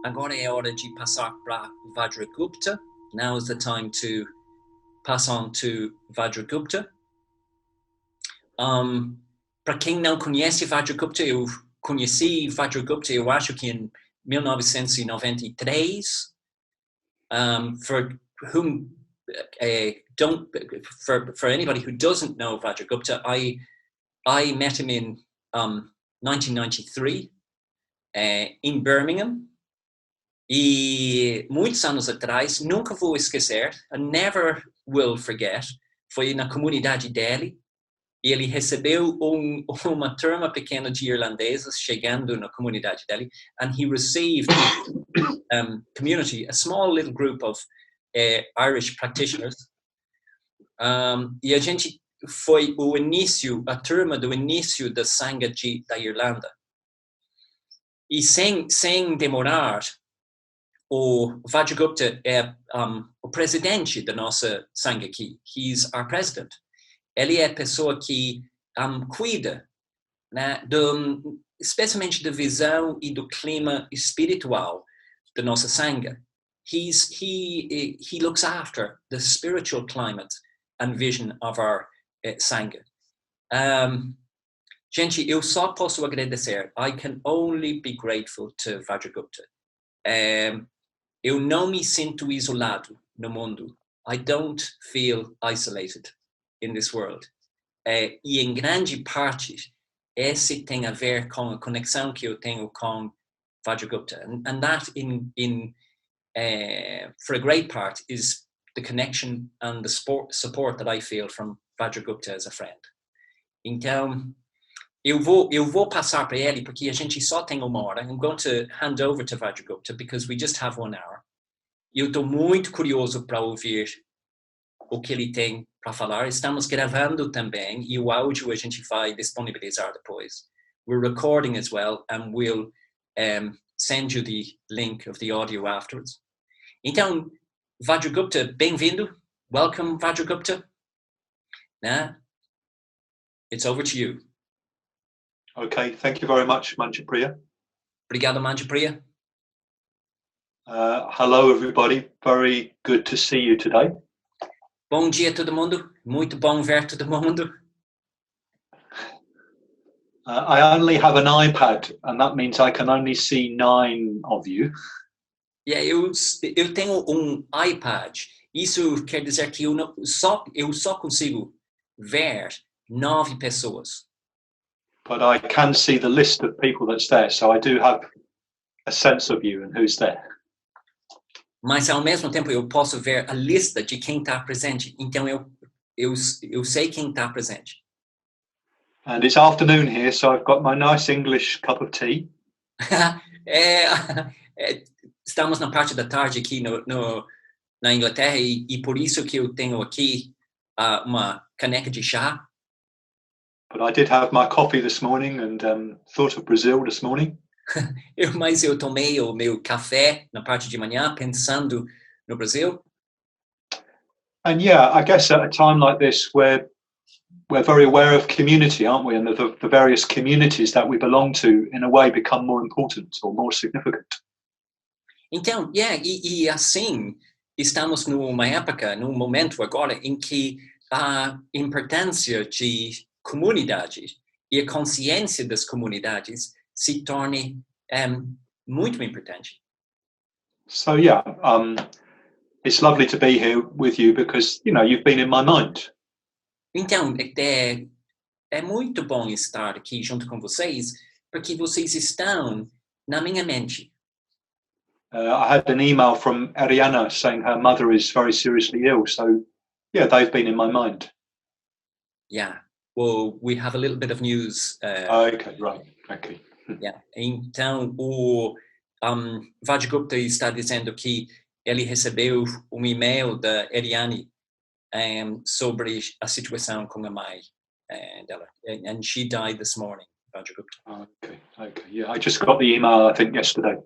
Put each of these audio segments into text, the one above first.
agora é hora de passar para Vajragupta. Now is the time to pass on to Vajragupta. Para quem não conhece Vajragupta, eu conheci Vajragupta, eu acho que em 1993. For anybody who doesn't know Vajragupta, I met him in 1993 in Birmingham. E muitos anos atrás, nunca vou esquecer, I never will forget, foi na comunidade dele. E ele recebeu uma turma pequena de irlandeses chegando na comunidade dele, and he received community, a small little group of Irish practitioners. E a gente foi a turma do início da Sangha da Irlanda. E sem demorar, o Vajragupta é o presidente da nossa Sangha aqui. He's our president. Ele é a pessoa que cuida, né, especialmente da visão e do clima espiritual da nossa Sangha. He looks after the spiritual climate and vision of our Sangha. Gente, eu só posso agradecer. I can only be grateful to Vajragupta. Eu não me sinto isolado no mundo. I don't feel isolated in this world. E em grande parte, esse tem a ver com a conexão que eu tenho com Vajragupta. And that for a great part is the connection and the support that I feel from Vajragupta as a friend. Então, eu vou passar para ele porque a gente só tem uma hora. I'm going to hand over to Vajragupta because we just have 1 hour. Eu estou muito curioso para ouvir o que ele tem para falar. Estamos gravando também e o áudio a gente vai disponibilizar depois. We're recording as well and we'll send you the link of the audio afterwards. Então, Vajragupta, bem-vindo. Welcome, Vajragupta. It's over to you. Okay, thank you very much, Manjupriya. Obrigado, Manjupriya. Hello, everybody. Very good to see you today. Bom dia, todo mundo. Muito bom ver todo mundo. I only have an iPad, and that means I can only see 9 of you. Yeah, eu tenho iPad. Isso quer dizer que eu só consigo ver 9 pessoas. But I can see the list of people that's there, so I do have a sense of you and who's there. Mas ao mesmo tempo eu posso ver a lista de quem está presente. Então eu sei quem está presente. And it's afternoon here, so I've got my nice English cup of tea. Estamos na parte da tarde aqui na Inglaterra e por isso que eu tenho aqui uma caneca de chá. But I did have my coffee this morning and thought of Brazil this morning. Mas eu tomei o meu café na parte de manhã pensando no Brasil. And yeah, I guess at a time like this we're very aware of community, aren't we? And the various communities that we belong to in a way become more important or more significant. Então, e assim estamos numa época, num momento agora em que a importância de comunidades e a consciência das comunidades se torne muito importante. So yeah, it's lovely to be here with you because, you know, you've been in my mind. Então, é muito bom estar aqui junto com vocês porque vocês estão na minha mente. I had an email from Ariana saying her mother is very seriously ill. So, yeah, they've been in my mind. Yeah. Well, we have a little bit of news. Okay, right. Okay. Yeah. Então, o Vajragupta está dizendo que ele recebeu e-mail da Ariane sobre a situação com a mãe dela. And she died this morning, Vajragupta. Okay. Yeah, I just got the email, I think, yesterday.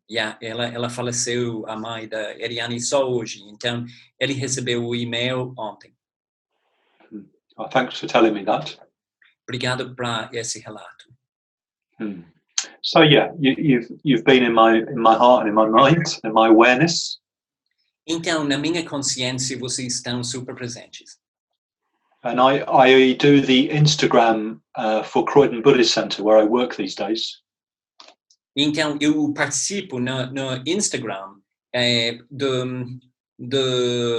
Yeah, ela faleceu, a mãe da Ariane, só hoje. Então, ele recebeu o e-mail ontem. Thanks for telling me that. Obrigado para esse relato. So yeah, you've been in my heart and in my mind, in my awareness. Então, na minha consciência, vocês estão super presentes. And I do the Instagram for Croydon Buddhist Centre where I work these days. Então, eu participo no Instagram do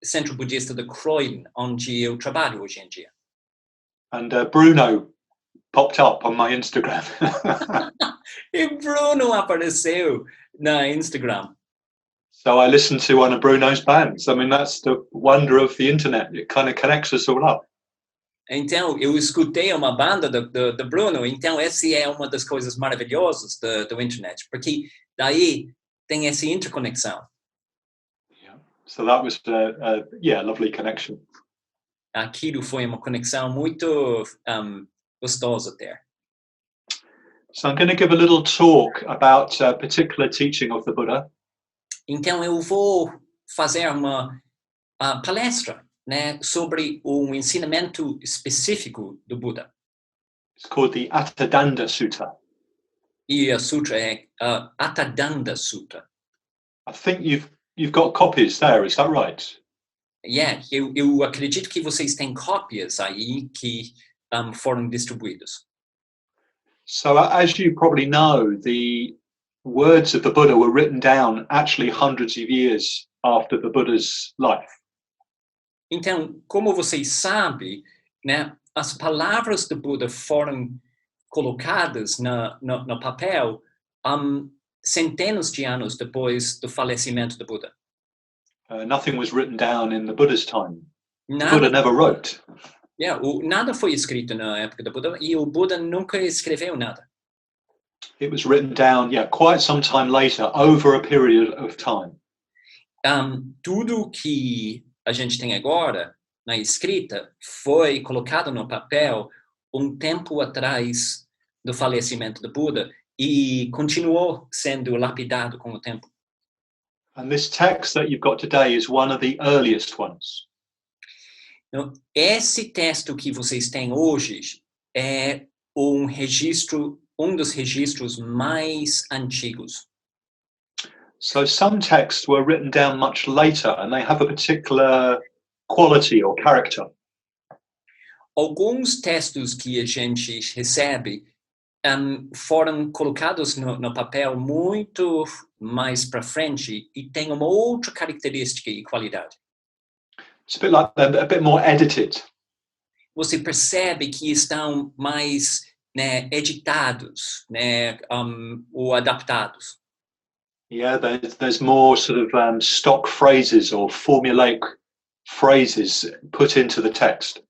centro budista de Croydon, onde eu trabalho hoje em dia. And Bruno popped up on my Instagram. E Bruno apareceu na Instagram. So I listened to one of Bruno's bands. I mean, that's the wonder of the internet. It kind of connects us all up. Então, eu escutei uma banda do Bruno. Então, essa é uma das coisas maravilhosas do internet, porque daí tem essa interconexão. Yeah. So that was a lovely connection. Aquilo foi uma conexão muito gostosa ter. So I'm going to give a little talk about a particular teaching of the Buddha. Então, eu vou fazer uma palestra, né, sobre um ensinamento específico do Buda. It's called the Attadanda Sutta. E a sutra é Attadanda Sutta. I think you've got copies there, is that right? Yeah, eu acredito que vocês têm cópias aí que foram distribuídas. So as you probably know, the words of the Buddha were written down actually hundreds of years after the Buddha's life. Então, como vocês sabem, né, as palavras do Buda foram colocadas no papel centenas de anos depois do falecimento do Buda. Nothing was written down in the Buddha's time. Nada, The Buddha never wrote. Yeah, nada foi escrito na época do Buda e o Buda nunca escreveu nada. It was written down, quite some time later, over a period of time. Tudo que a gente tem agora na escrita foi colocado no papel tempo atrás do falecimento do Buda e continuou sendo lapidado com o tempo. And this text that you've got today is one of the earliest ones. Então, esse texto que vocês têm hoje é um dos registros mais antigos. So some texts were written down much later and they have a particular quality or character. Alguns textos que a gente recebe foram colocados no papel muito mais para frente e tem uma outra característica e qualidade. It's a bit like a bit more edited. Você percebe que estão mais, né, editados, né, ou adaptados. Yeah, there's more sort of stock phrases or formulaic phrases put into the text.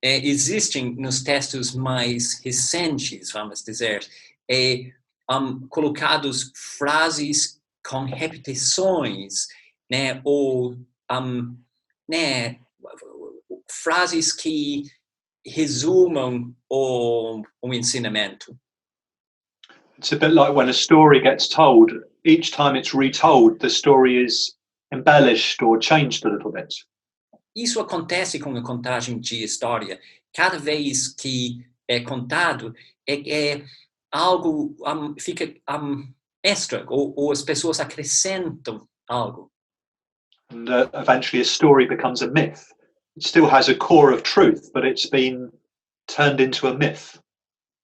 Existem nos textos mais recentes, vamos dizer, colocados frases com repetições, né, ou né, frases que resumam o ensinamento. It's a bit like when a story gets told, each time it's retold, the story is embellished or changed a little bit. Isso acontece com a contagem de história. Cada vez que é contado, algo fica extra, ou as pessoas acrescentam algo. And eventually a story becomes a myth. It still has a core of truth, but it's been turned into a myth.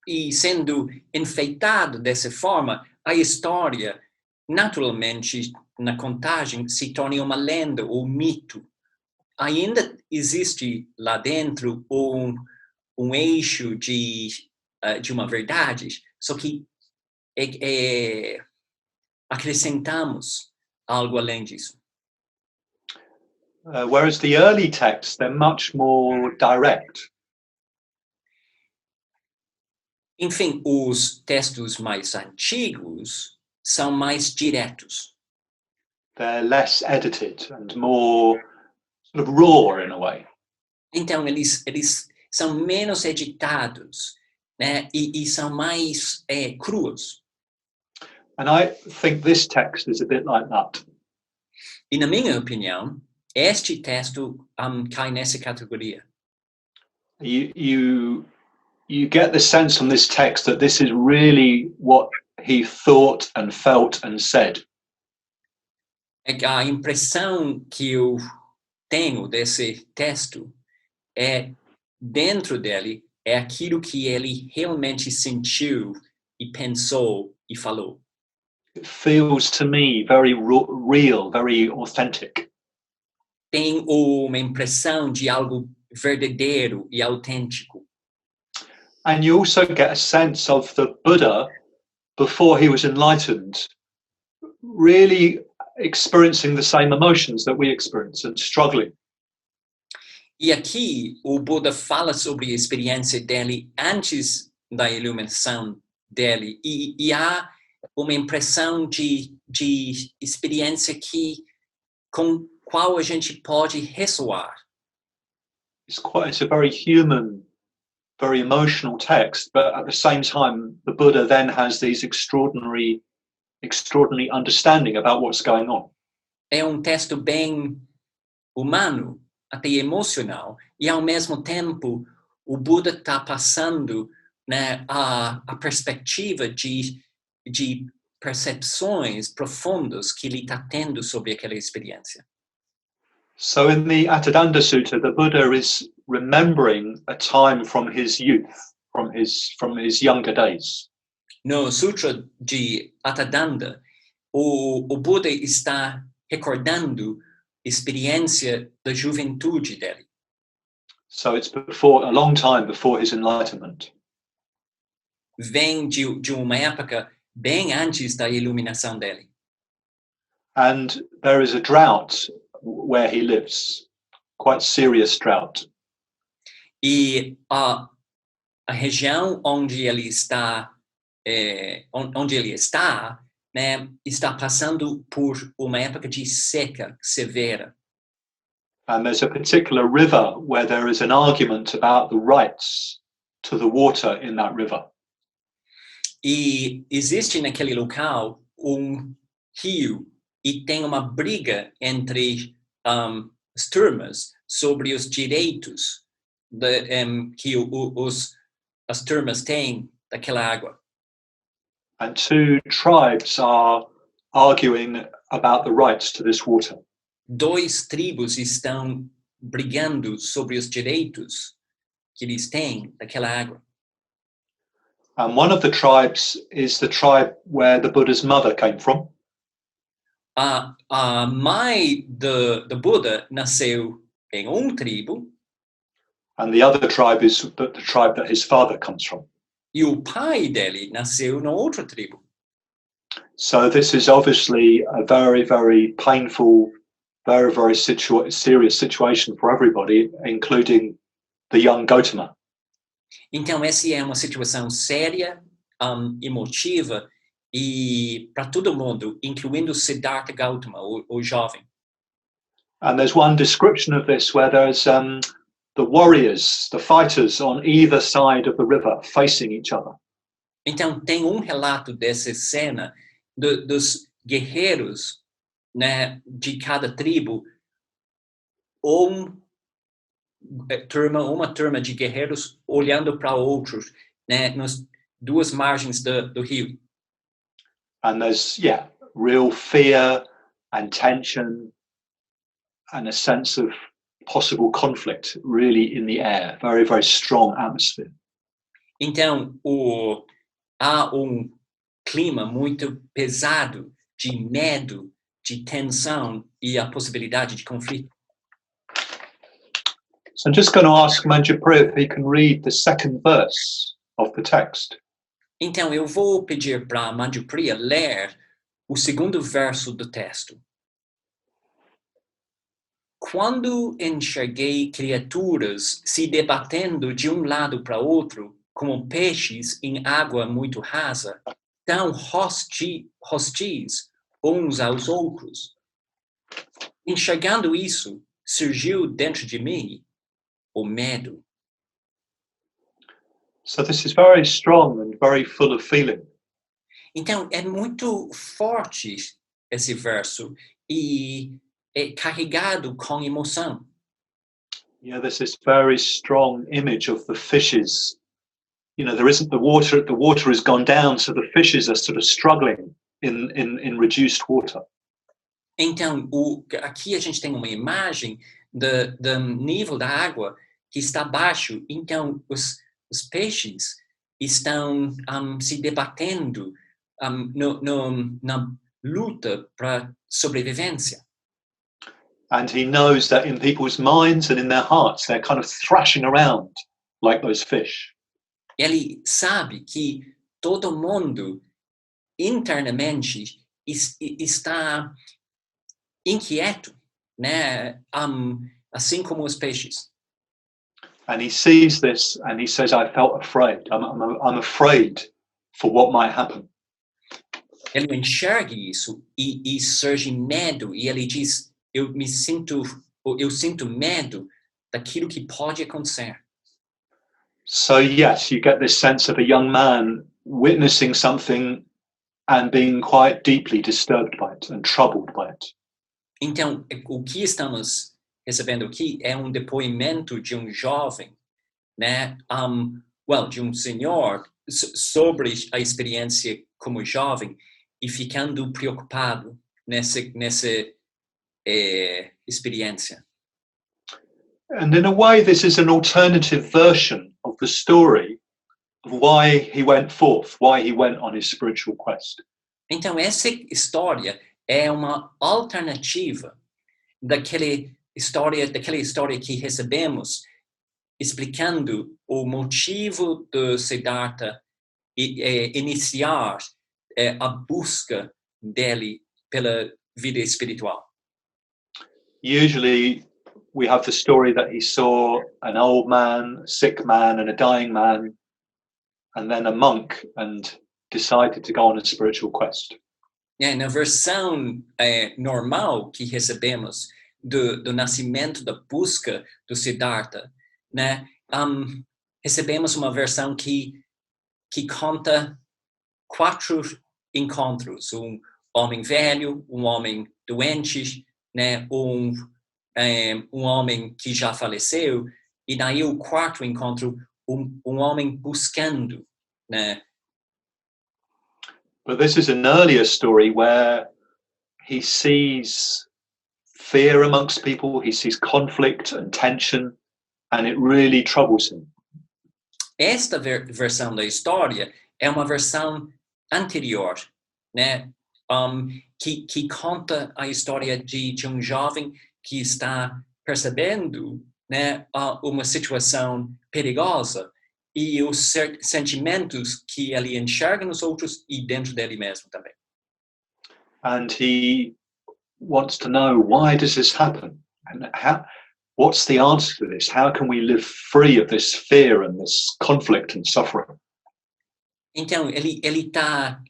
E sendo enfeitado dessa forma, a história, naturalmente, na contagem, se torna uma lenda ou mito. Ainda existe lá dentro um eixo de uma verdade, só que acrescentamos algo além disso. Whereas the early texts, they're much more direct. Enfim, os textos mais antigos são mais diretos. They're less edited and more sort of raw in a way. Então, eles são menos editados, né? E são mais cruos. And I think this text is a bit like that. E na minha opinião, este texto cai nessa categoria. You you get the sense from this text that this is really what he thought and felt and said. A impressão que eu tenho desse texto é, dentro dele, é aquilo que ele realmente sentiu e pensou e falou. It feels to me very real, very authentic. Tem uma impressão de algo verdadeiro e autêntico. And you also get a sense of the Buddha, before he was enlightened, really experiencing the same emotions that we experience and struggling. E aqui o Buda fala sobre a experiência dele antes da iluminação dele e há uma impressão de experiência com qual a gente pode ressoar. It's a very human, very emotional text, but at the same time, the Buddha then has these extraordinary understanding about what's going on. É um texto bem humano, até emocional, e ao mesmo tempo o Buda está passando, né, a perspectiva de percepções profundas que ele está tendo sobre aquela experiência. So in the Attadanda Sutta, the Buddha is remembering a time from his youth, from his younger days. No Sutra de Attadanda, o Buda está recordando a experiência da juventude dele. So it's a long time before his enlightenment. Vem de uma época bem antes da iluminação dele. And there is a drought where he lives, quite serious drought. E a região onde ele está, né, está passando por uma época de seca severa. And there's a particular river where there is an argument about the rights to the water in that river. E existe naquele local rio e tem uma briga entre as turmas sobre os direitos que as turmas têm daquela água. And two tribes are arguing about the rights to this water. Dois tribos estão brigando sobre os direitos que eles têm daquela água. And one of the tribes is the tribe where the Buddha's mother came from. A mãe do Buda nasceu em tribo. And the other tribe is the tribe that his father comes from. E o pai dele nasceu na outra tribo. So this is obviously a very, very painful, very, very serious situation for everybody, including the young Gautama. Então essa é uma situação séria, emotiva e para todo mundo, incluindo Siddhartha Gautama, o jovem. And there's one description of this where there's the warriors, the fighters on either side of the river facing each other. Então tem relato dessa cena dos guerreiros, né, de cada tribo, uma turma de guerreiros olhando para outros, né, nas duas margens do rio. And there's real fear and tension and a sense of possible conflict really in the air, very, very strong atmosphere. Então há clima muito pesado de medo, de tensão e a possibilidade de conflito. So I'm just going to ask Manjupriya if he can read the second verse of the text. Então eu vou pedir para Manjupriya ler o segundo verso do texto. Quando enxerguei criaturas se debatendo de lado para outro, como peixes em água muito rasa, tão hostis uns aos outros. Enxergando isso, surgiu dentro de mim o medo. So this is very strong and very full of feeling. Então, é muito forte esse verso e é carregado com emoção. Yeah, there's this very strong image of the fishes you know, there isn't the water has gone down, so the fishes are sort of struggling in reduced water. Então, aqui a gente tem uma imagem do nível da água que está baixo. Então, os peixes estão se debatendo na luta para sobrevivência. And he knows that in people's minds and in their hearts, they're kind of thrashing around like those fish. Ele sabe que todo mundo internamente está inquieto, né? Assim como os peixes. And he sees this and he says, I felt afraid. I'm afraid for what might happen. Ele enxerga isso e surge medo, e ele diz, eu sinto medo daquilo que pode acontecer. So yes, you get this sense of a young man witnessing something and being quite deeply disturbed by it and troubled by it. Então, o que estamos recebendo aqui é depoimento de jovem, né? De senhor sobre a experiência como jovem e ficando preocupado nessa experiência. And in a way, this is an alternative version of the story of why he went forth, why he went on his spiritual quest. Então, essa história é uma alternativa daquela história que recebemos, explicando o motivo do Siddhartha iniciar a busca dele pela vida espiritual. Usually, we have the story that he saw an old man, a sick man, and a dying man, and then a monk, and decided to go on a spiritual quest. Na versão normal que recebemos do nascimento, da busca do Siddhartha, né? Recebemos uma versão que conta 4 encontros: homem velho, homem doente, né? Homem que já faleceu, e daí o 4º encontro, homem buscando, né? But this is an earlier story where he sees fear amongst people, he sees conflict and tension, and it really troubles him. Esta versão da história é uma versão anterior, né? Que conta a história de jovem que está percebendo, né, uma situação perigosa e os sentimentos que ele enxerga nos outros e dentro dele mesmo também. And he wants to know, why does this happen? And what's the answer to this? How can we live free of this fear and this conflict and suffering? Então, ele está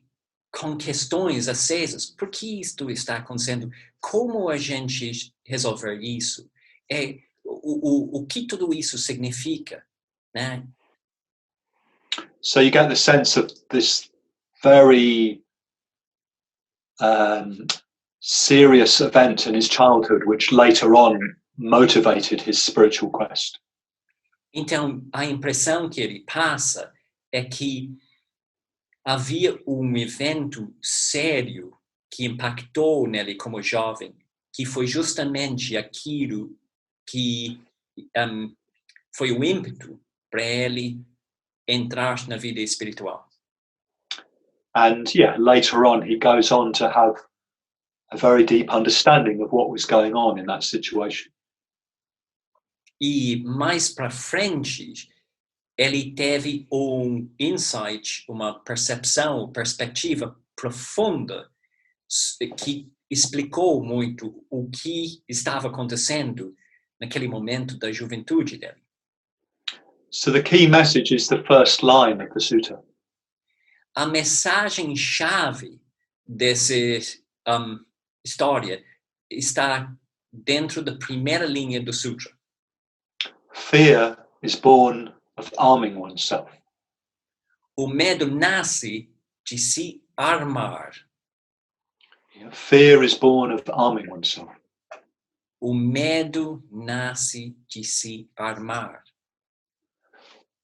com questões acesas. Por que isto está acontecendo? Como a gente resolver isso? O que tudo isso significa, né? So you get the sense of this very serious event in his childhood, which later on motivated his spiritual quest. Então, a impressão que ele passa é que havia evento sério que impactou nele como jovem, que foi justamente aquilo que foi o ímpeto para ele entrar na vida espiritual. And yeah, later on, he goes on to have a very deep understanding of what was going on in that situation. E mais para frente, ele teve insight, uma perspectiva profunda que explicou muito o que estava acontecendo naquele momento da juventude dele. So the key message is the first line of the sutta. A mensagem-chave dessa história está dentro da primeira linha do sutra. Fear is born of arming oneself. O medo nasce de se armar. Fear is born of arming oneself. O medo nasce de se armar.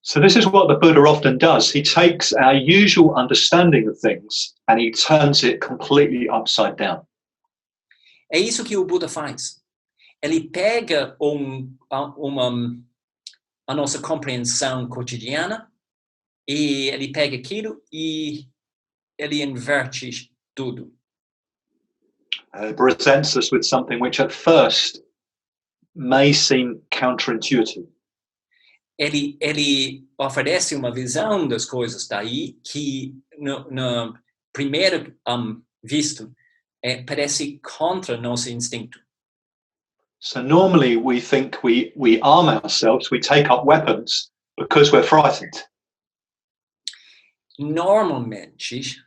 So this is what the Buddha often does. He takes our usual understanding of things and he turns it completely upside down. É isso que o Buda faz. Ele pega a nossa compreensão cotidiana e ele pega aquilo e ele inverte tudo. Presents us with something which at first may seem counterintuitive. Ele oferece uma visão das coisas daí que no primeiro visto parece contra nosso instinto. So normally we think we arm ourselves, we take up weapons because we're frightened. Normalmente,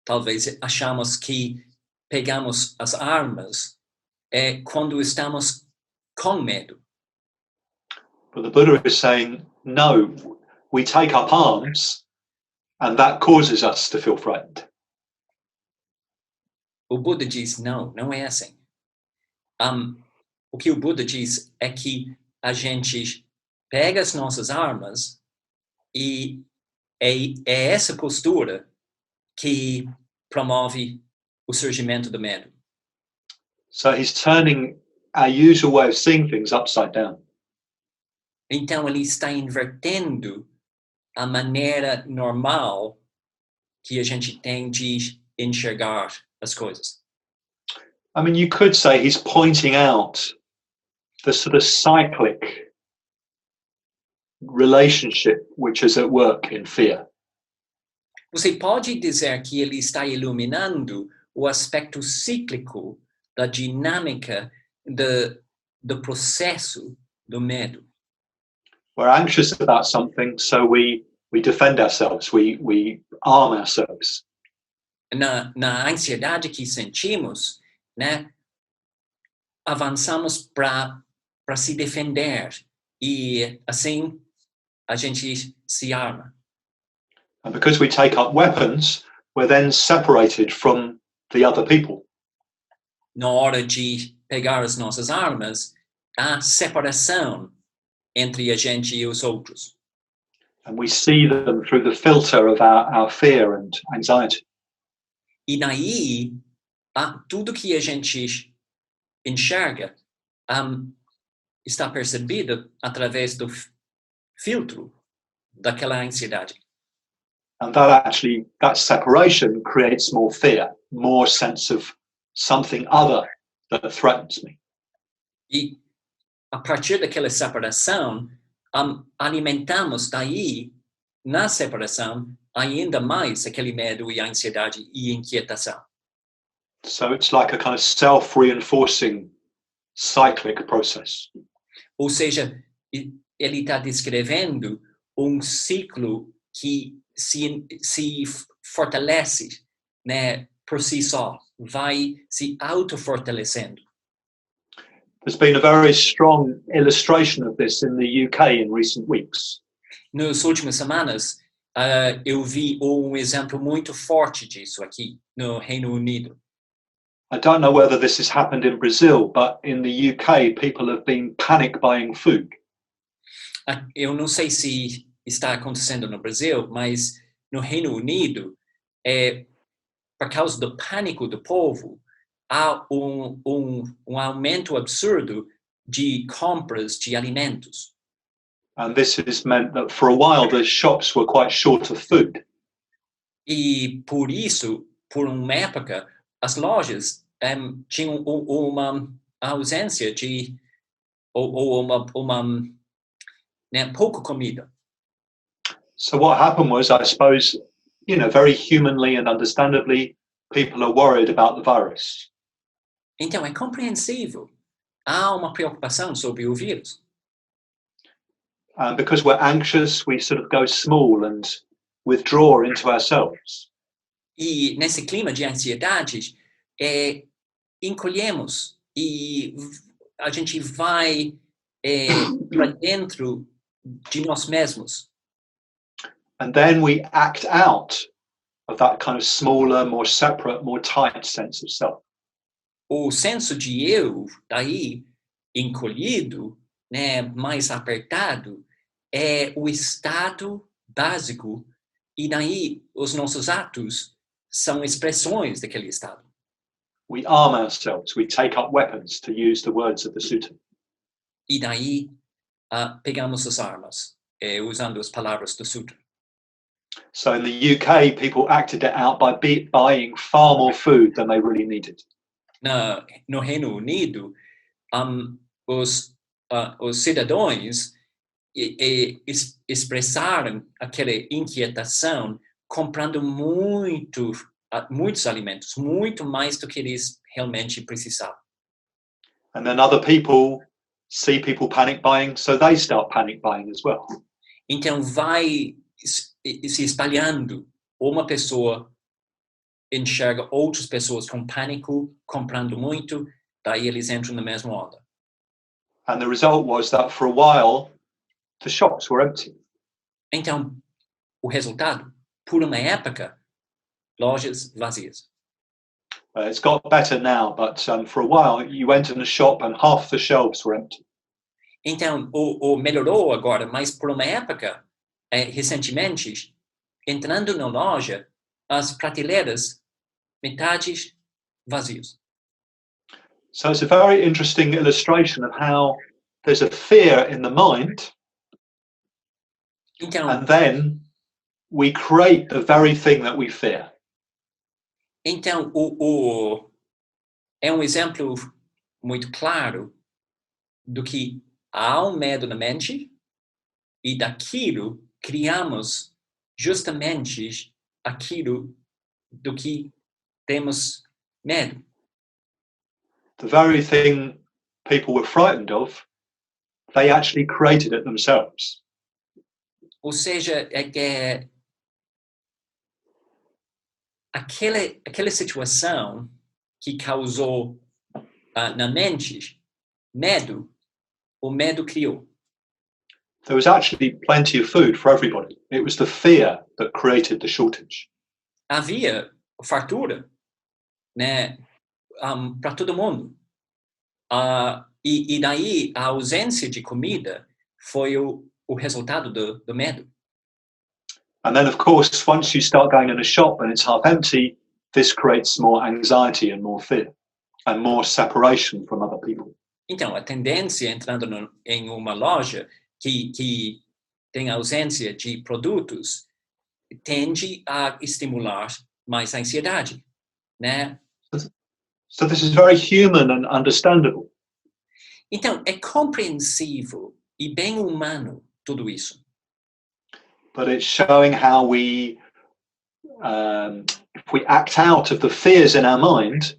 talvez achamos que pegamos as armas quando estamos com medo. But the Buddha is saying, no, we take up arms and that causes us to feel frightened. O Buda diz, não é assim. O que o Buda diz é que a gente pega as nossas armas e é essa postura que promove o surgimento do medo. So he's turning our usual way of seeing things upside down. Então ele está invertendo a maneira normal que a gente tem de enxergar as coisas. I mean, you could say he's pointing out the sort of cyclic relationship which is at work in fear. Você pode dizer que ele está iluminando o aspecto cíclico da dinâmica do processo do medo. We're anxious about something, so we defend ourselves, we arm ourselves. Na ansiedade que sentimos, né, avançamos para se defender e assim a gente se arma. And because we take up weapons, we're then separated from the other people. Na hora de pegar as nossas armas, há separação entre a gente e os outros. And we see them through the filter of our fear and anxiety. E daí, tudo que a gente enxerga está percebido através do filtro daquela ansiedade. And that separation creates more fear, more sense of something other that threatens me. E a partir daquela separação, alimentamos daí, na separação, ainda mais aquele medo e ansiedade e inquietação. So it's like a kind of self-reinforcing cyclic process. Ou seja, ele está descrevendo ciclo que se fortalece, né, por si só, vai se autofortalecendo. There's been a very strong illustration of this in the UK in recent weeks. Nas últimas semanas, eu vi exemplo muito forte disso aqui no Reino Unido. I don't know whether this has happened in Brazil, but in the UK, people have been panic buying food. Eu não sei se está acontecendo no Brasil, mas no Reino Unido, por causa do pânico do povo, há aumento absurdo de compras de alimentos. And this has meant that for a while, the shops were quite short of food. E por isso, por uma época, as lojas tinham uma ausência de pouca comida. So what happened was, I suppose, very humanly and understandably, people are worried about the virus. Então é compreensível. Há uma preocupação sobre o vírus. And because we're anxious, we sort of go small and withdraw into ourselves. E nesse clima de ansiedade, encolhemos e a gente vai para dentro de nós mesmos. And then we act out of that kind of smaller, more separate, more tight sense of self. O senso de eu, daí, encolhido, né, mais apertado, é o estado básico e daí os nossos atos são expressões daquele estado. We arm ourselves, we take up weapons, to use the words of the sutta. E daí pegamos as armas, usando as palavras do sutra. So in the UK, people acted it out by buying far more food than they really needed. No Reino Unido, os cidadãos expressaram aquela inquietação comprando muitos alimentos, muito mais do que eles realmente precisavam. And then other people see people panic buying, so they start panic buying as well. Então vai se espalhando. Uma pessoa enxerga outras pessoas com pânico, comprando muito, daí eles entram na mesma onda. And the result was that for a while, the shops were empty. Então, o resultado, por uma época, lojas vazias. It's got better now, but for a while, you went in a shop and half the shelves were empty. Então, melhorou agora, mas por uma época, recentemente, entrando na loja, as prateleiras, metade vazios. So it's a very interesting illustration of how there's a fear in the mind, Então, and then we create the very thing that we fear. Então, é um exemplo muito claro do que há um medo na mente e daquilo criamos justamente aquilo do que temos medo. The very thing people were frightened of, they actually created it themselves. Ou seja, é que aquela situação que causou na mente medo, o medo criou. There was actually plenty of food for everybody. It was the fear that created the shortage. Havia fartura, né, para todo mundo. E daí a ausência de comida foi o resultado do medo. And then, of course, once you start going in a shop and it's half empty, this creates more anxiety and more fear and more separation from other people. Então, a tendência entrando em uma loja que tem ausência de produtos tende a estimular mais a ansiedade, né? So this is very human and understandable. Então, é compreensível e bem humano tudo isso. But it's showing how we, if we act out of the fears in our mind,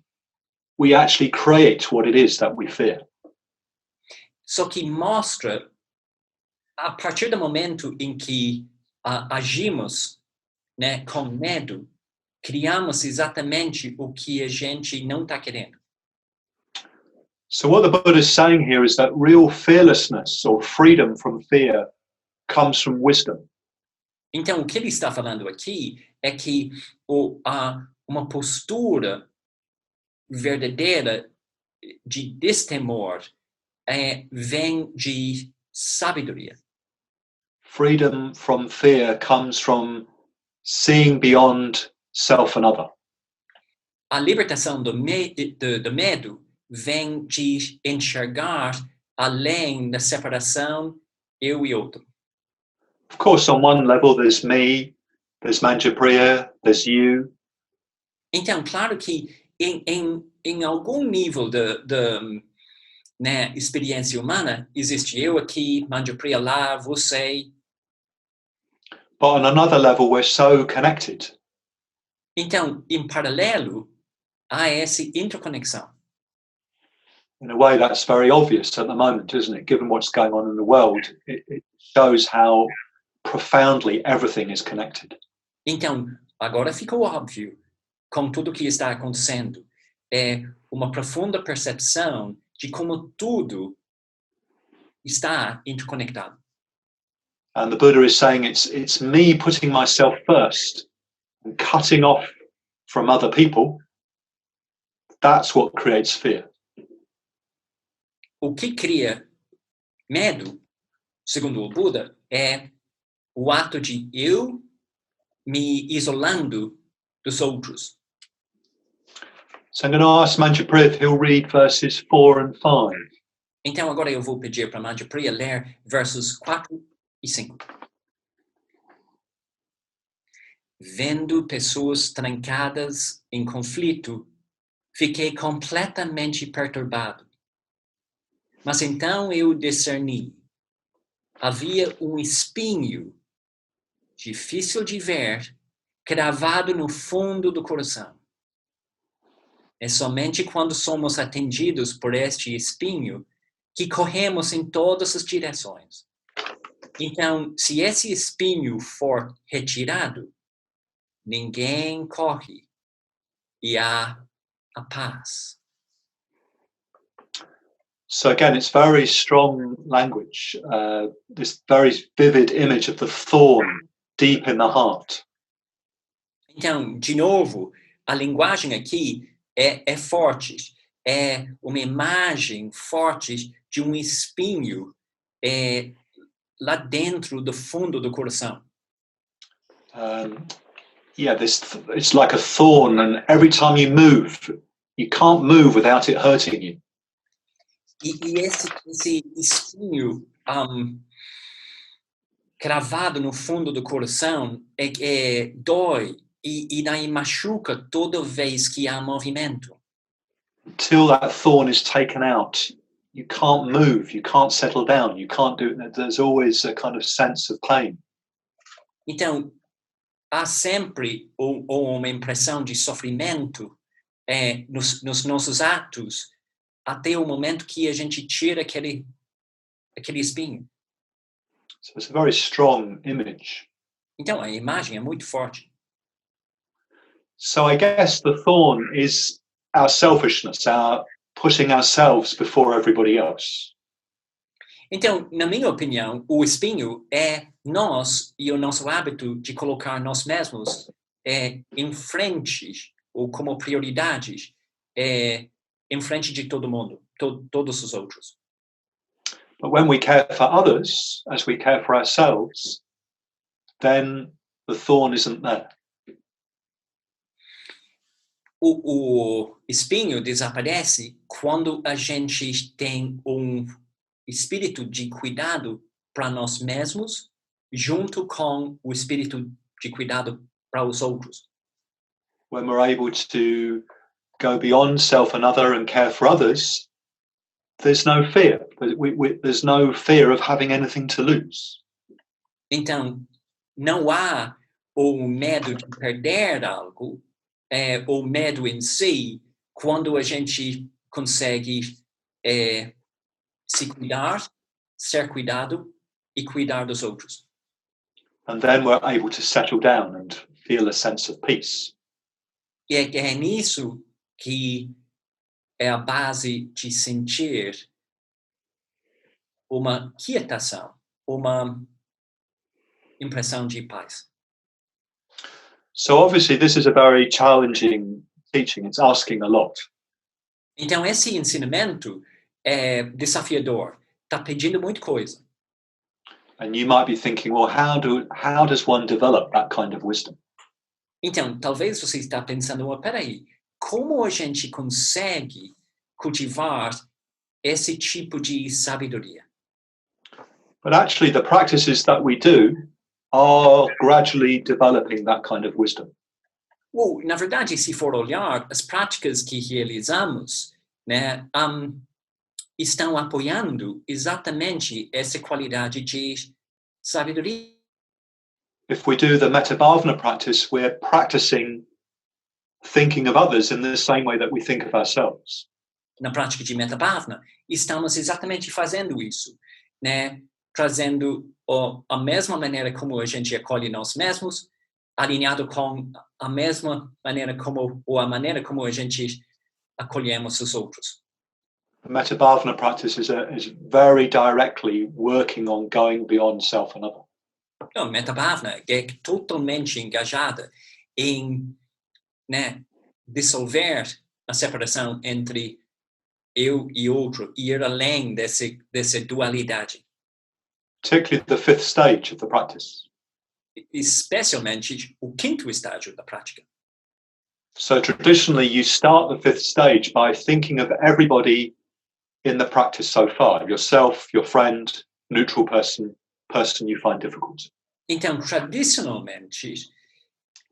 we actually create what it is that we fear. Só que mostra, a partir do momento em que agimos, né, com medo, criamos exatamente o que a gente não está querendo. So what the Buddha is saying here is that real fearlessness or freedom from fear comes from wisdom. Então, o que ele está falando aqui é que uma postura verdadeira de destemor vem de sabedoria. Freedom from fear comes from seeing beyond self and other. A libertação do medo vem de enxergar além da separação eu e outro. Of course, on one level, there's me, there's Manjapriya, there's you. Então, claro que em algum nível da né, experiência humana, existe eu aqui, Manjapriya lá, você. But on another level, we're so connected. Então, em paralelo, há essa interconexão. In a way, that's very obvious at the moment, isn't it? Given what's going on in the world, it shows how profoundly everything is connected. Então, agora ficou óbvio, com tudo o que está acontecendo, é uma profunda percepção de como tudo está interconectado. And the Buddha is saying it's me putting myself first and cutting off from other people. That's what creates fear. O que cria medo, segundo o Buda, é o ato de eu me isolando dos outros. So I'm going to ask Manjupriya if he'll read verses 4 and 5. Então agora eu vou pedir para Manjupriya ler versos 4 e 5. Vendo pessoas trancadas em conflito, fiquei completamente perturbado. Mas então eu discerni. Havia um espinho, difícil de ver, cravado no fundo do coração. É somente quando somos atendidos por este espinho que corremos em todas as direções. Então, se esse espinho for retirado, ninguém corre e há a paz. So again, it's very strong language, this very vivid image of the thorn deep in the heart. Então, de novo, a linguagem aqui é forte. É uma imagem forte de um espinho lá dentro do fundo do coração. It's like a thorn, and every time you move, you can't move without it hurting you. E esse espinho cravado no fundo do coração dói e daí machuca toda vez que há movimento. Until that thorn is taken out, you can't move, you can't settle down, you can't do it. There's always a kind of sense of pain. Então, há sempre uma impressão de sofrimento nos nossos atos até o momento que a gente tira aquele espinho. So it's a very strong image. Então, a imagem é muito forte. So I guess the thorn is our selfishness, our putting ourselves before everybody else. Então, na minha opinião, o espinho é nós e o nosso hábito de colocar nós mesmos em frente, ou como prioridades, em frente de todo mundo, todos os outros. But when we care for others, as we care for ourselves, then the thorn isn't there. O espinho desaparece quando a gente tem espírito de cuidado para nós mesmos, junto com o espírito de cuidado para os outros. When we're able to go beyond self and other and care for others, there's no fear. There's no fear of having anything to lose. Então, não há o medo de perder algo, o medo em si, quando a gente consegue se cuidar, ser cuidado e cuidar dos outros. And then we're able to settle down and feel a sense of peace. E é nisso que é a base de sentir uma quietação, uma impressão de paz. So obviously this is a very challenging teaching. It's asking a lot. Então esse ensinamento é desafiador, está pedindo muita coisa. And you might be thinking, well, how does one develop that kind of wisdom? Então, talvez você está pensando, peraí, como a gente consegue cultivar esse tipo de sabedoria? But actually the practices that we do are gradually developing that kind of wisdom. Na verdade, se for olhar, as práticas que realizamos, né, estão apoiando exatamente essa qualidade de sabedoria. If we do the Metabhavana practice, we're practicing thinking of others in the same way that we think of ourselves. Na prática de Metabhavana, estamos exatamente fazendo isso, né? Trazendo a mesma maneira como a gente acolhe nós mesmos, alinhado com a mesma maneira ou a maneira como a gente acolhemos os outros. The Metabhavana practice is very directly working on going beyond self and other. Então, Metabhavana é totalmente engajada em, né, dissolver a separação entre eu e outro, e ir além dessa dualidade. particularly the fifth stage of the practice. Especialmente o quinto estágio da prática. So traditionally, you start the fifth stage by thinking of everybody in the practice so far, yourself, your friend, neutral person, person you find difficult. Então, tradicionalmente,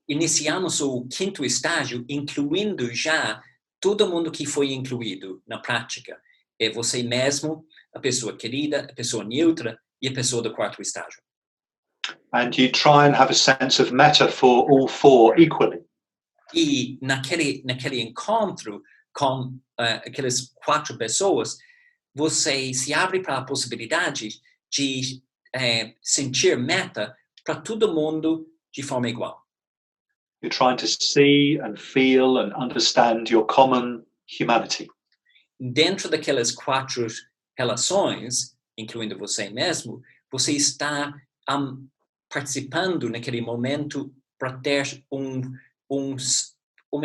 iniciamos o quinto estágio incluindo já todo mundo que foi incluído na prática. É você mesmo, a pessoa querida, a pessoa neutra e a pessoa do quarto estágio. And you try and have a sense of metta for all four equally. E naquele encontro com aquelas quatro pessoas, você se abre para a possibilidade de sentir meta para todo mundo de forma igual. You're trying to see and feel and understand your common humanity. Dentro daquelas quatro relações, incluindo você mesmo, você está participando naquele momento para ter uma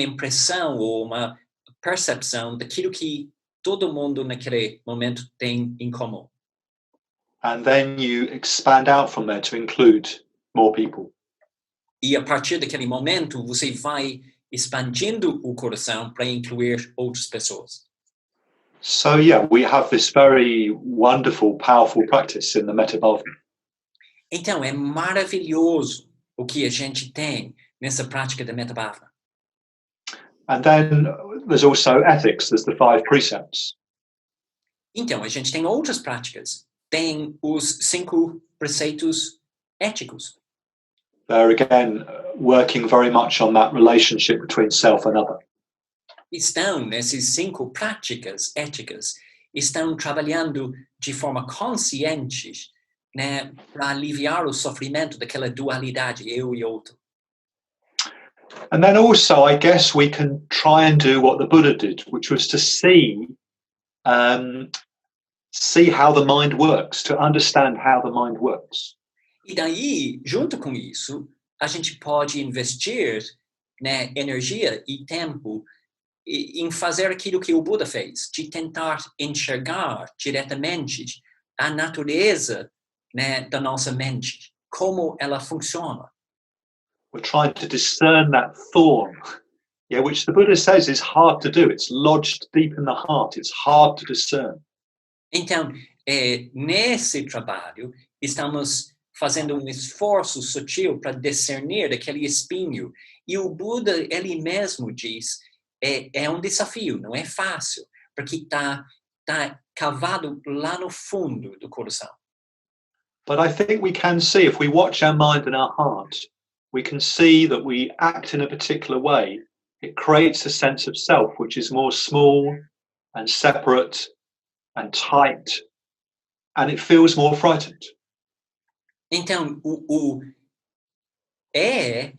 impressão ou uma percepção daquilo que todo mundo naquele momento tem em comum. And then you expand out from there to include more people. E a partir daquele momento, você vai expandindo o coração para incluir outras pessoas. So yeah, we have this very wonderful, powerful practice in the Metta Bhavana. Então, é maravilhoso o que a gente tem nessa prática da Metta Bhavana. And then there's also ethics, there's the 5 precepts. Então, a gente tem outras práticas. Tem os 5 preceitos éticos. They're again working very much on that relationship between self and other. Estão nessas 5 práticas éticas, estão trabalhando de forma consciente, né, para aliviar o sofrimento daquela dualidade, eu e outro. And then also, I guess we can try and do what the Buddha did, which was to see how the mind works, to understand how the mind works. E daí, junto com isso, a gente pode investir, né, energia e tempo em fazer aquilo que o Buda fez, de tentar enxergar diretamente a natureza, né, da nossa mente, como ela funciona. We're trying to discern that thorn, which the Buddha says is hard to do. It's lodged deep in the heart. It's hard to discern. Então, nesse trabalho, estamos fazendo um esforço sutil para discernir aquele espinho. E o Buda, ele mesmo diz, é um desafio, não é fácil, porque está cavado lá no fundo do coração. But I think we can see, if we watch our mind and our heart, we can see that we act in a particular way. It creates a sense of self, which is more small and separate and tight, and it feels more frightened. Então, é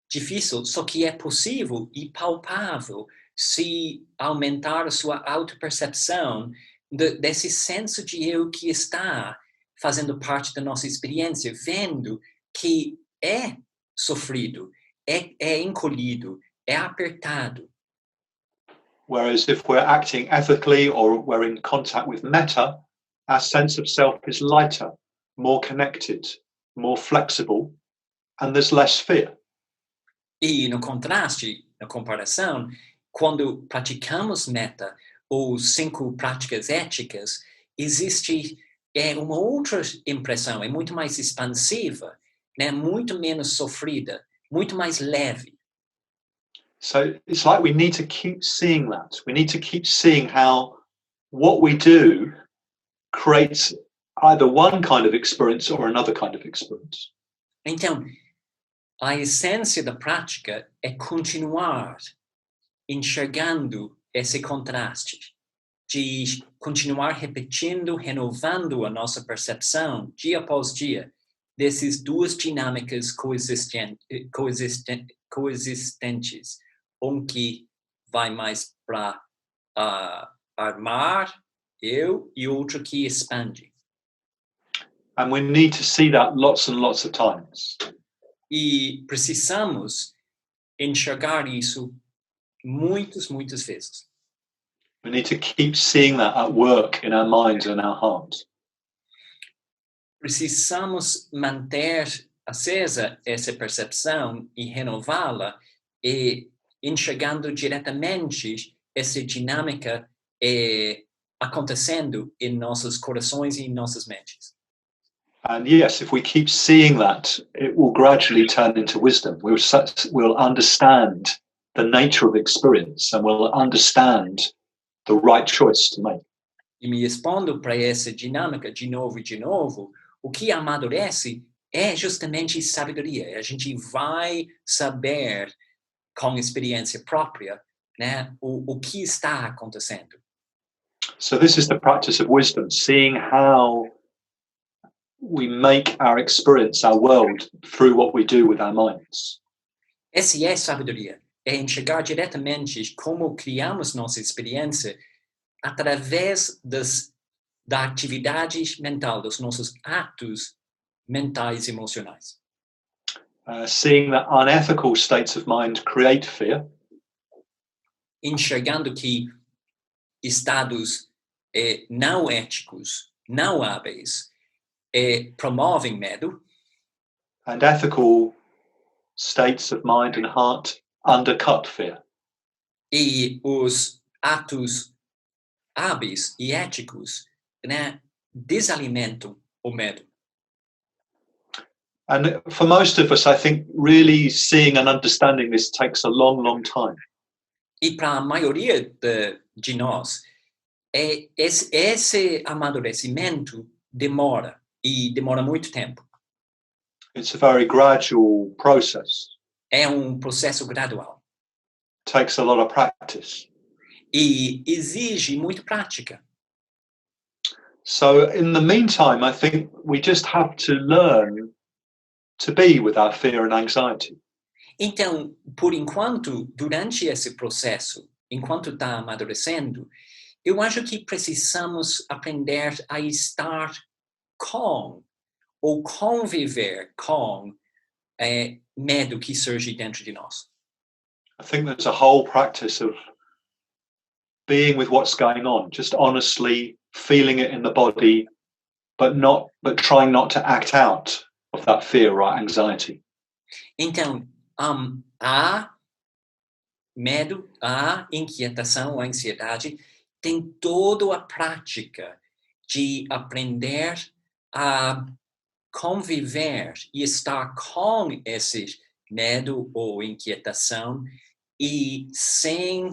difícil, só que é possível e palpável se aumentar a sua autopercepção desse senso de eu que está fazendo parte da nossa experiência, vendo que é sofrido, é encolhido, é apertado. Whereas if we're acting ethically or we're in contact with metta, our sense of self is lighter, more connected, more flexible, and there's less fear. E no contraste, na comparação, quando praticamos metta ou 5 práticas éticas, existe uma outra impressão, é muito mais expansiva, né? Muito menos sofrida, muito mais leve. So it's like we need to keep seeing that. We need to keep seeing how what we do creates either one kind of experience or another kind of experience. Então, a essência da prática é continuar enxergando esse contraste, de continuar repetindo, renovando a nossa percepção dia após dia dessas 2 dinâmicas coexistentes, um que vai mais para armar eu e outro que expande. And we need to see that lots and lots of times. E precisamos enxergar isso muitas vezes. We need to keep seeing that at work in our minds and our hearts. precisamos manter acesa essa percepção e renová-la e enxergando diretamente essa dinâmica acontecendo em nossos corações e em nossas mentes. And yes, if we keep seeing that, it will gradually turn into wisdom. We'll understand the nature of experience and we'll understand the right choice to make. E me expondo para essa dinâmica de novo e de novo, o que amadurece é justamente sabedoria. A gente vai saber com experiência própria, né, o que está acontecendo. So this is the practice of wisdom, seeing how we make our experience, our world, through what we do with our minds. Essa é sabedoria, é enxergar diretamente como criamos nossa experiência através da atividade mental, dos nossos atos mentais e emocionais. Seeing that unethical states of mind create fear. Enxergando que estados não éticos, não hábeis, promovem medo. And ethical states of mind and heart undercut fear. E os atos hábeis e éticos, né, desalimentam o medo. And for most of us, I think really seeing and understanding this takes a long, long time. E para a maioria de nós, esse amadurecimento demora, e demora muito tempo. It's a very gradual process. É processo gradual. It takes a lot of practice. E exige muita prática. So in the meantime, I think we just have to learn to be with our fear and anxiety. Então, por enquanto, durante esse processo, enquanto está amadurecendo, eu acho que precisamos aprender a estar com, ou conviver com, medo que surge dentro de nós. I think there's a whole practice of being with what's going on, just honestly feeling it in the body, but trying not to act out of that fear or anxiety. Então, há medo, há inquietação, a ansiedade, tem toda a prática de aprender a conviver e estar com esse medo ou inquietação e sem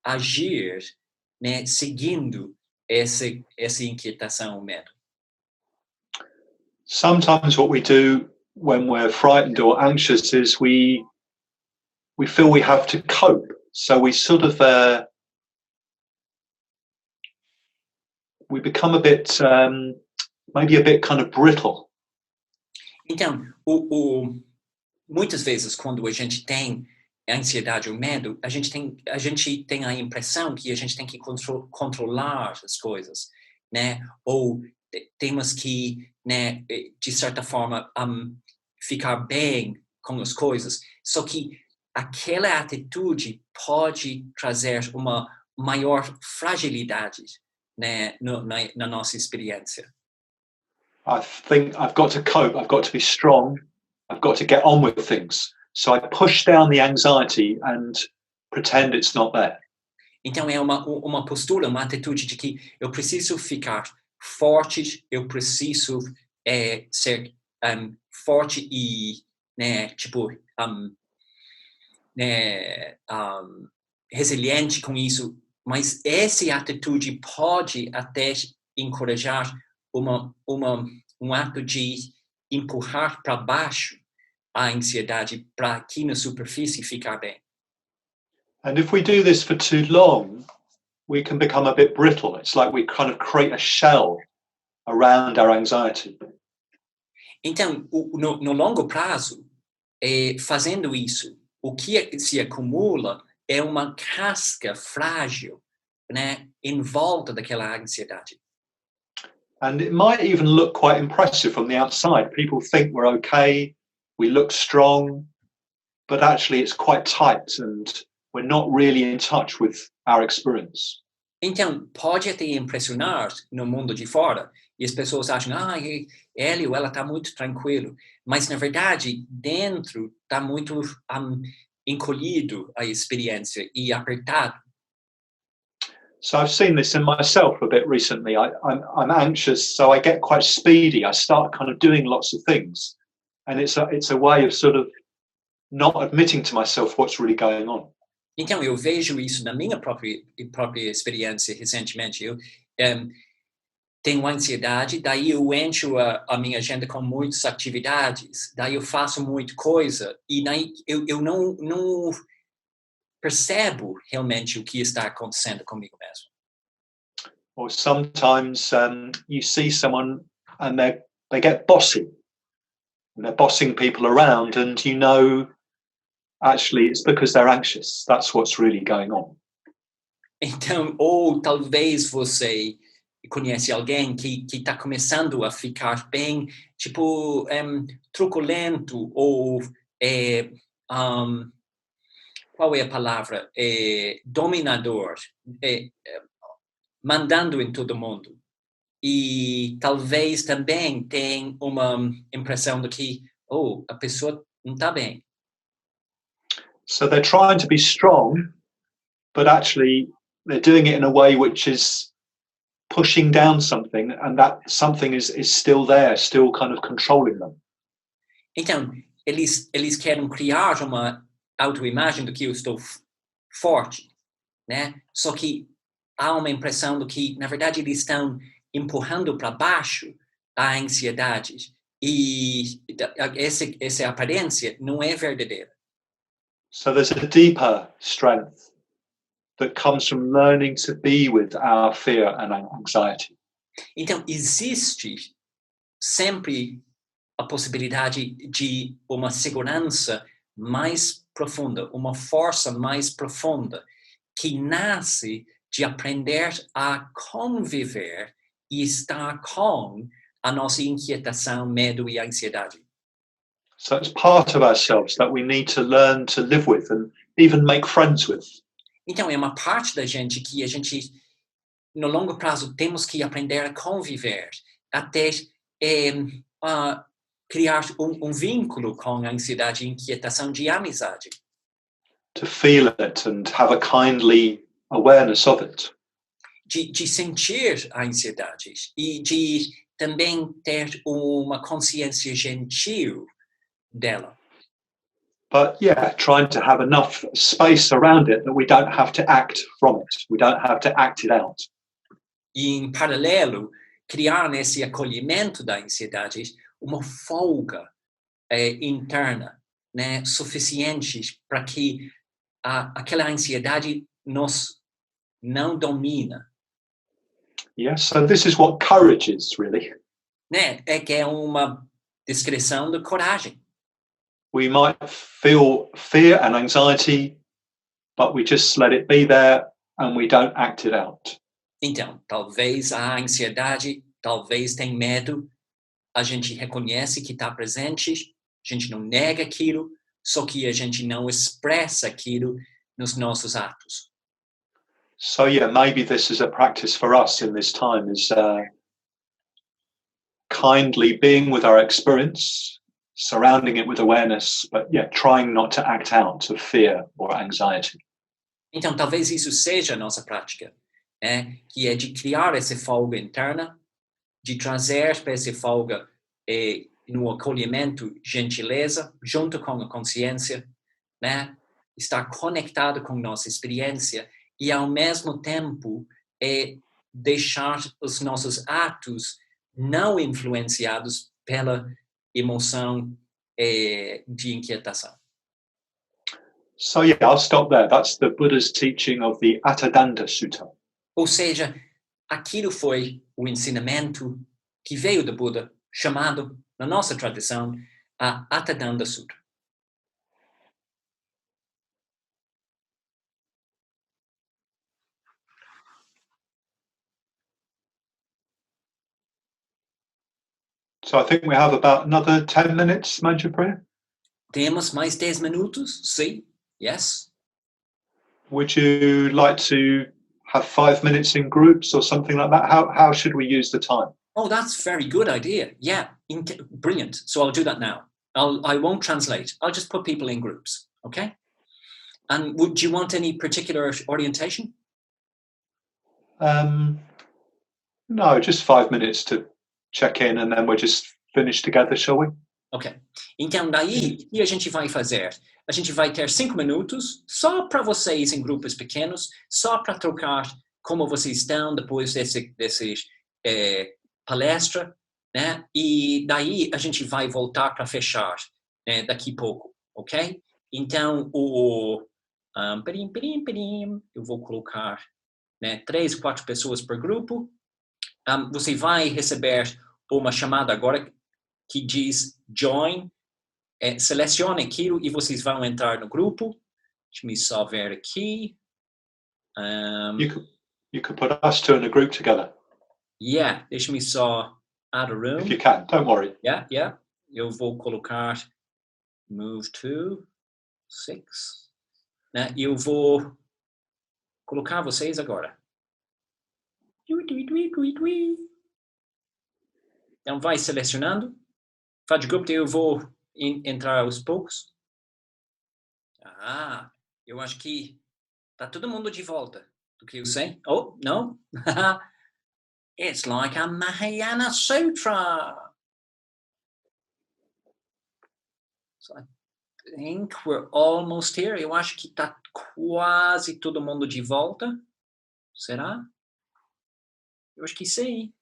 agir, né, seguindo essa inquietação ou medo. Sometimes what we do when we're frightened or anxious is we feel we have to cope. So we sort of we become a bit maybe a bit kind of brittle. Então, muitas vezes quando a gente tem ansiedade ou medo, a gente tem a impressão que a gente tem que controlar as coisas, né? Ou temos que, né, de certa forma, ficar bem com as coisas. Só que aquela atitude pode trazer uma maior fragilidade, né, na nossa experiência. I think I've got to cope, I've got to be strong, I've got to get on with things. So I push down the anxiety and pretend it's not there. Então é uma postura, uma atitude de que eu preciso ficar forte, eu preciso ser forte e, né, tipo, resiliente com isso. Mas essa atitude pode até encorajar um ato de empurrar para baixo a ansiedade para aqui na superfície ficar bem. And if we do this for too long, we can become a bit brittle. It's like we kind of create a shell around our anxiety. Então, no longo prazo, fazendo isso, o que se acumula é uma casca frágil, né, em volta daquela ansiedade. And it might even look quite impressive from the outside. People think we're okay, we look strong, but actually it's quite tight and we're not really in touch with our experience. Então, pode até impressionar no mundo de fora, e as pessoas acham, ele ou ela está muito tranquilo, mas na verdade dentro está muito encolhido a experiência e apertado. So I've seen this in myself a bit recently. I'm anxious, so I get quite speedy. I start kind of doing lots of things, and it's a way of sort of not admitting to myself what's really going on. Então eu vejo isso na minha própria experiência recentemente. Eu tenho ansiedade, daí eu encho a minha agenda com muitas atividades, daí eu faço muita coisa e daí eu não percebo realmente o que está acontecendo comigo mesmo. Or sometimes you see someone and they get bossy, and they're bossing people around, and you know, actually, it's because they're anxious. That's what's really going on. Então, ou talvez você conhece alguém que está começando a ficar bem, tipo, truculento ou qual é a palavra? Dominador, mandando em todo mundo. E talvez também tenha uma impressão de que, a pessoa não está bem. So they're trying to be strong, but actually they're doing it in a way which is pushing down something, and that something is still there, still kind of controlling them. Então, eles querem criar uma autoimagem de que eu estou forte, né? Só que há uma impressão de que, na verdade, eles estão empurrando para baixo a ansiedade. E essa aparência não é verdadeira. So there's a deeper strength that comes from learning to be with our fear and anxiety. Então, existe sempre a possibilidade de uma segurança mais profunda, uma força mais profunda, que nasce de aprender a conviver e estar com a nossa inquietação, medo e ansiedade. So it's part of ourselves that we need to learn to live with and even make friends with. Então, é uma parte da gente que a gente, no longo prazo, temos que aprender a conviver, até criar um vínculo com a ansiedade e inquietação de amizade. To feel it and have a kindly awareness of it. De sentir a ansiedade e de também ter uma consciência gentil dela. But yeah, trying to have enough space around it that we don't have to act from it. We don't have to act it out. E, em paralelo, criar nesse acolhimento da ansiedade uma folga interna, né, suficiente para que aquela ansiedade nos não domina. Yes, so this is what courage is, really. Né? Que é uma descrição de coragem. We might feel fear and anxiety, but we just let it be there and we don't act it out. Então, talvez a ansiedade, talvez tenha medo, a gente reconhece que está presente, a gente não nega aquilo, só que a gente não expressa aquilo nos nossos atos. So yeah, maybe this is a practice for us in this time, is kindly being with our experience, surrounding it with awareness, but yeah, trying not to act out of fear or anxiety. Então, talvez isso seja a nossa prática, que é de criar essa folga interna, de trazer para essa folga no acolhimento gentileza, junto com a consciência, né? Estar conectado com nossa experiência e, ao mesmo tempo, deixar os nossos atos não influenciados pela emoção de inquietação. So yeah, I'll stop there. That's the Buddha's teaching of the Attadanda Sutta. Ou seja, aquilo foi o ensinamento que veio do Buda, chamado, na nossa tradição, a Attadanda Sutta. So I think we have about another 10 minutes, Manju Priya. Temos mais 10 minutos? Sim. Yes. Would you like to have 5 minutes in groups or something like that? How should we use the time? Oh, that's a very good idea. Yeah, brilliant. So I'll do that now. I won't translate. I'll just put people in groups, okay? And would you want any particular orientation? No, just 5 minutes to check in and then we'll just finish together, shall we? Ok. Então, daí, o que a gente vai fazer? A gente vai ter 5 minutos só para vocês em grupos pequenos, só para trocar como vocês estão depois desse palestra, né? E daí a gente vai voltar para fechar, né, daqui a pouco, ok? Então, eu vou colocar, né, 3, 4 pessoas por grupo. Você vai receber uma chamada agora que diz join, selecione aquilo e vocês vão entrar no grupo. Deixa-me só ver aqui. You could put us two in a group together. Yeah, deixa-me só add a room. If you can, don't worry. Yeah. Eu vou colocar move to 6. Né? Eu vou colocar vocês agora. Então vai selecionando. Vajragupta, eu vou entrar aos poucos. Eu acho que tá todo mundo de volta do que eu sei. Oh, no. It's like a Mahayana Sutra. So I think we're almost here. Eu acho que tá quase todo mundo de volta. Será? Eu acho que sim.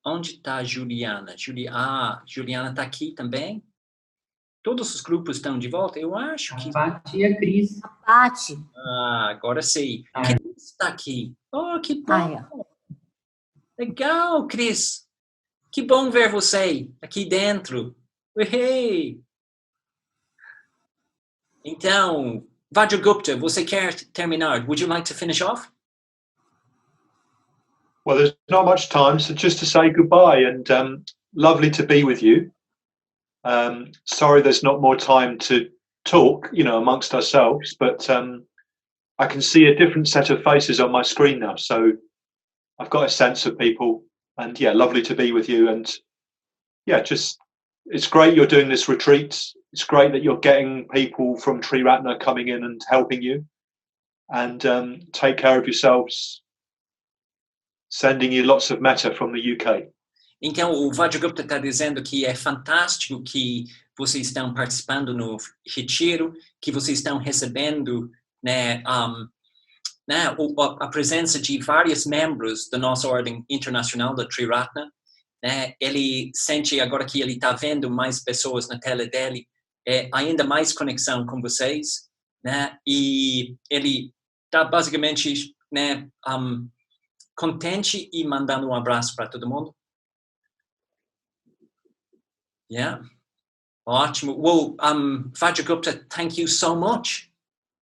Onde está a Juliana? Juliana está aqui também? Todos os grupos estão de volta? Eu acho que... A Paty e a Cris. A Paty. Agora sim. Cris está aqui. Oh, que bom. Legal, Cris. Que bom ver você aqui dentro. Uhei. Então, Vajragupta, você quer terminar? Would you like to finish off? Well, there's not much time, so just to say goodbye and lovely to be with you. Sorry there's not more time to talk, amongst ourselves, but I can see a different set of faces on my screen now, so I've got a sense of people, and yeah, lovely to be with you. And yeah, just it's great you're doing this retreat. It's great that you're getting people from Triratna coming in and helping you, and take care of yourselves. Sending you lots of metta from the UK. Então, o Vajragupta está dizendo que é fantástico que vocês estão participando no retiro, que vocês estão recebendo, né, a presença de vários membros da nossa ordem internacional da Triratna. Né? Ele sente agora que ele está vendo mais pessoas na tela dele, ainda mais conexão com vocês, né? E ele está basicamente, né, contente e mandando um abraço para todo mundo. Yeah. Ótimo. Well, Vajragupta, thank you so much.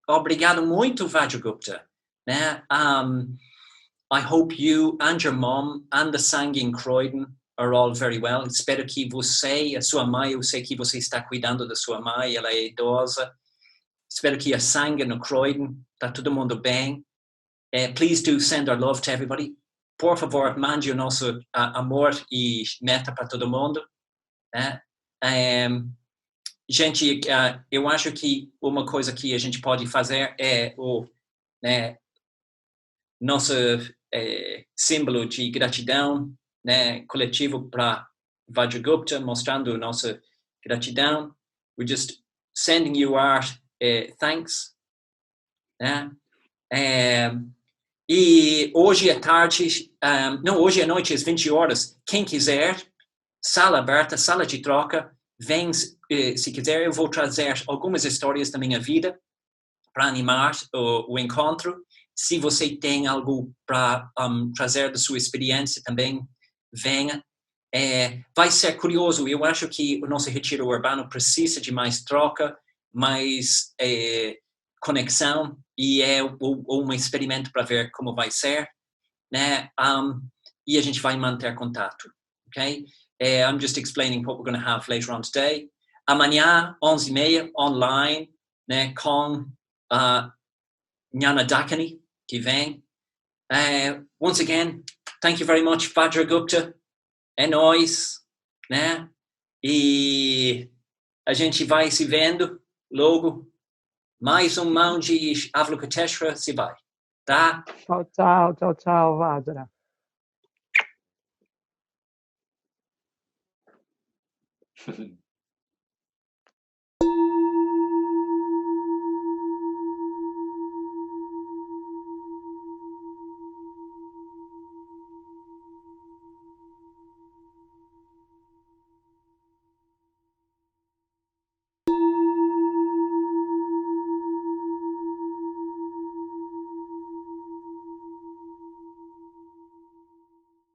Obrigado muito, Vajragupta. Né? I hope you and your mom and the Sangha in Croydon are all very well. Espero que você e a sua mãe, eu sei que você está cuidando da sua mãe, ela é idosa. Espero que a Sangha no Croydon, está todo mundo bem. Please do send our love to everybody. Por favor, mande o nosso amor e meta para todo mundo. Né? Gente, eu acho que uma coisa que a gente pode fazer é né, nosso símbolo de gratidão, né, coletivo para Vajragupta, mostrando nossa gratidão. We're just sending you our thanks. Né? E hoje à tarde, hoje à noite, às 20 horas, quem quiser, sala aberta, sala de troca, vem se quiser. Eu vou trazer algumas histórias da minha vida para animar o encontro. Se você tem algo para trazer da sua experiência também, venha. Vai ser curioso. Eu acho que o nosso retiro urbano precisa de mais troca, mais conexão, e um experimento para ver como vai ser, né? E a gente vai manter contato, ok? I'm just explaining what we're going to have later on today. Amanhã, 11h30, online, né, com Jnana Dakini, que vem. Once again, Thank you very much, Vajragupta. É nóis, né? E a gente vai se vendo logo. Mais um mão de Avalokiteshvara se vai, tá? Tchau, Vajra.